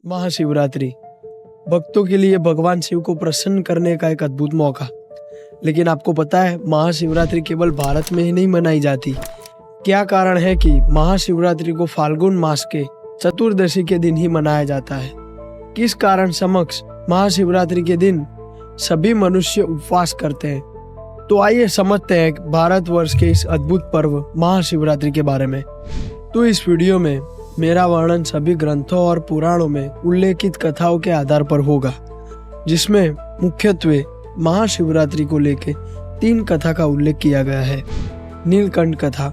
महाशिवरात्रि भक्तों के लिए भगवान शिव को प्रसन्न करने का एक अद्भुत मौका। लेकिन आपको पता है महाशिवरात्रि केवल भारत में ही नहीं मनाई जाती। क्या कारण है कि महाशिवरात्रि को फाल्गुन मास के चतुर्दशी के दिन ही मनाया जाता है? किस कारण समक्ष महाशिवरात्रि के दिन सभी मनुष्य उपवास करते हैं? तो आइए समझते हैं भारतवर्ष के इस अद्भुत पर्व महाशिवरात्रि के बारे में। तो इस वीडियो में मेरा वर्णन सभी ग्रंथों और पुराणों में उल्लेखित कथाओं के आधार पर होगा, जिसमें मुख्यत्वे महाशिवरात्रि को लेकर 3 कथा का उल्लेख किया गया है। नीलकंठ कथा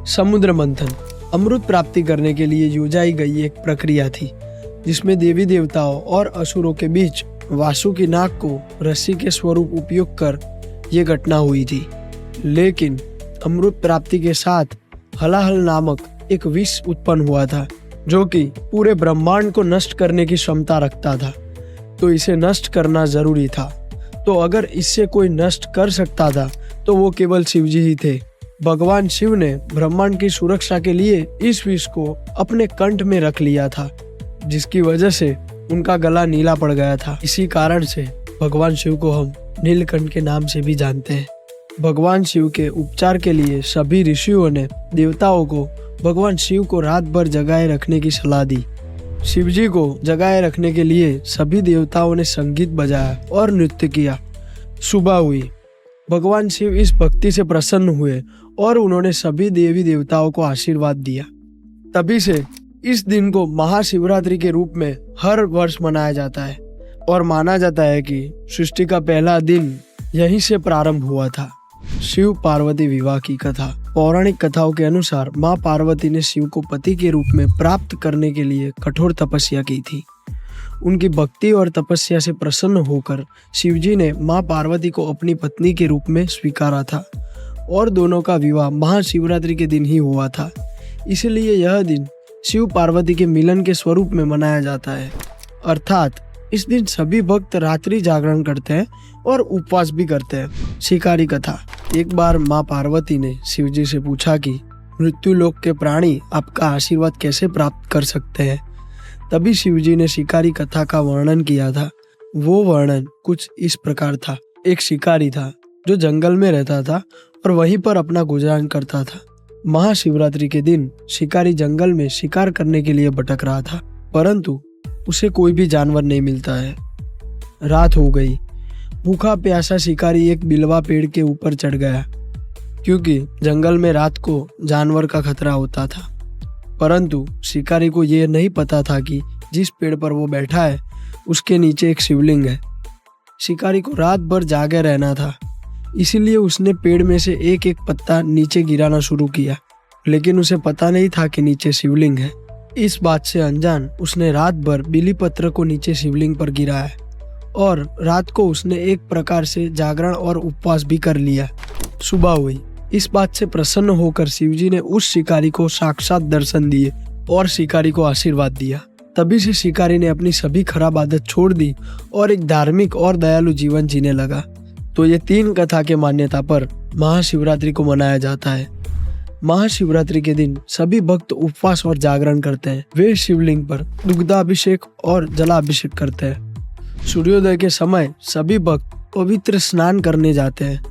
समुद्र मंथन अमृत प्राप्ति करने के लिए योजाई गई एक प्रक्रिया थी, जिसमें देवी देवताओं और असुरों के बीच वासुकी नाग को रस्सी के स्वरूप उपयोग कर यह घटना हुई थी। लेकिन अमृत प्राप्ति के साथ हलाहल नामक एक विष उत्पन्न हुआ था, जो कि पूरे ब्रह्मांड को नष्ट करने की क्षमता रखता था। तो इसे नष्ट करना जरूरी था। तो अगर इससे कोई नष्ट कर सकता था तो वो केवल शिव जी ही थे। भगवान शिव ने ब्रह्मांड की सुरक्षा के लिए इस विष को अपने कंठ में रख लिया था, जिसकी वजह से उनका गला नीला पड़ गया था। इसी कारण से भगवान शिव को हम नीलकंठ के नाम से भी जानते हैं। भगवान शिव के उपचार के लिए सभी ऋषियों ने देवताओं को भगवान शिव को रात भर जगाए रखने की सलाह दी। शिव जी को जगाए रखने के लिए सभी देवताओं ने संगीत बजाया और नृत्य किया। सुबह हुई, भगवान शिव इस भक्ति से प्रसन्न हुए और उन्होंने सभी देवी देवताओं को आशीर्वाद दिया। तभी से इस दिन को महाशिवरात्रि के रूप में हर वर्ष मनाया जाता है और माना जाता है कि सृष्टि का पहला दिन यहीं से प्रारंभ हुआ था। शिव पार्वती विवाह की कथा। पौराणिक कथाओं के अनुसार माँ पार्वती ने शिव को पति के रूप में प्राप्त करने के लिए कठोर तपस्या की थी। उनकी भक्ति और तपस्या से प्रसन्न होकर शिवजी ने माँ पार्वती को अपनी पत्नी के रूप में स्वीकारा था और दोनों का विवाह महाशिवरात्रि के दिन ही हुआ था। इसलिए यह दिन शिव पार्वती के मिलन के स्वरूप में मनाया जाता है। अर्थात इस दिन सभी भक्त रात्रि जागरण करते हैं और उपवास भी करते हैं। शिकारी कथा। एक बार माँ पार्वती ने शिवजी से पूछा कि मृत्यु लोक के प्राणी आपका आशीर्वाद कैसे प्राप्त कर सकते हैं। तभी शिवजी ने शिकारी कथा का वर्णन किया था। वो वर्णन कुछ इस प्रकार था। एक शिकारी था जो जंगल में रहता था और वहीं पर अपना गुजारा करता था। महाशिवरात्रि के दिन शिकारी जंगल में शिकार करने के लिए भटक रहा था, परंतु उसे कोई भी जानवर नहीं मिलता है। रात हो गई। भूखा प्यासा शिकारी एक बिलवा पेड़ के ऊपर चढ़ गया, क्योंकि जंगल में रात को जानवर का खतरा होता था। परंतु शिकारी को यह नहीं पता था कि जिस पेड़ पर वो बैठा है उसके नीचे एक शिवलिंग है। शिकारी को रात भर जागे रहना था, इसीलिए उसने पेड़ में से एक एक पत्ता नीचे गिराना शुरू किया, लेकिन उसे पता नहीं था कि नीचे शिवलिंग है। इस बात से अनजान उसने रात भर बिली पत्र को नीचे शिवलिंग पर गिराया और रात को उसने एक प्रकार से जागरण और उपवास भी कर लिया। सुबह हुई। इस बात से प्रसन्न होकर शिवजी ने उस शिकारी को साक्षात दर्शन दिए और शिकारी को आशीर्वाद दिया। तभी से शिकारी ने अपनी सभी खराब आदत छोड़ दी और एक धार्मिक और दयालु जीवन जीने लगा। तो ये 3 कथा के मान्यता पर महाशिवरात्रि को मनाया जाता है। महाशिवरात्रि के दिन सभी भक्त उपवास और जागरण करते हैं। वे शिवलिंग पर दुग्धाभिषेक और जलाभिषेक करते हैं। सूर्योदय के समय सभी भक्त पवित्र स्नान करने जाते हैं।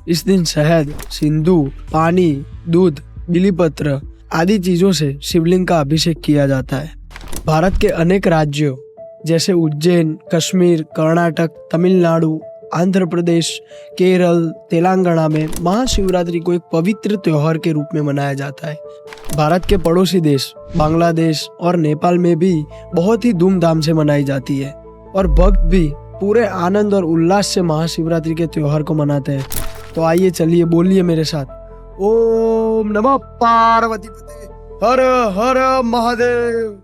इस दिन शहद, सिंदूर, पानी, दूध, बिलीपत्र आदि चीजों से शिवलिंग का अभिषेक किया जाता है। भारत के अनेक राज्यों जैसे उज्जैन, कश्मीर, कर्नाटक, तमिलनाडु, आंध्र प्रदेश, केरल, तेलंगाना में महाशिवरात्रि को एक पवित्र त्योहार के रूप में मनाया जाता है। भारत के पड़ोसी देश बांग्लादेश और नेपाल में भी बहुत ही धूमधाम से मनाई जाती है और भक्त भी पूरे आनंद और उल्लास से महाशिवरात्रि के त्योहार को मनाते हैं। तो आइए चलिए बोलिए मेरे साथ, ओम नमः पार्वती पते हर हर महादेव।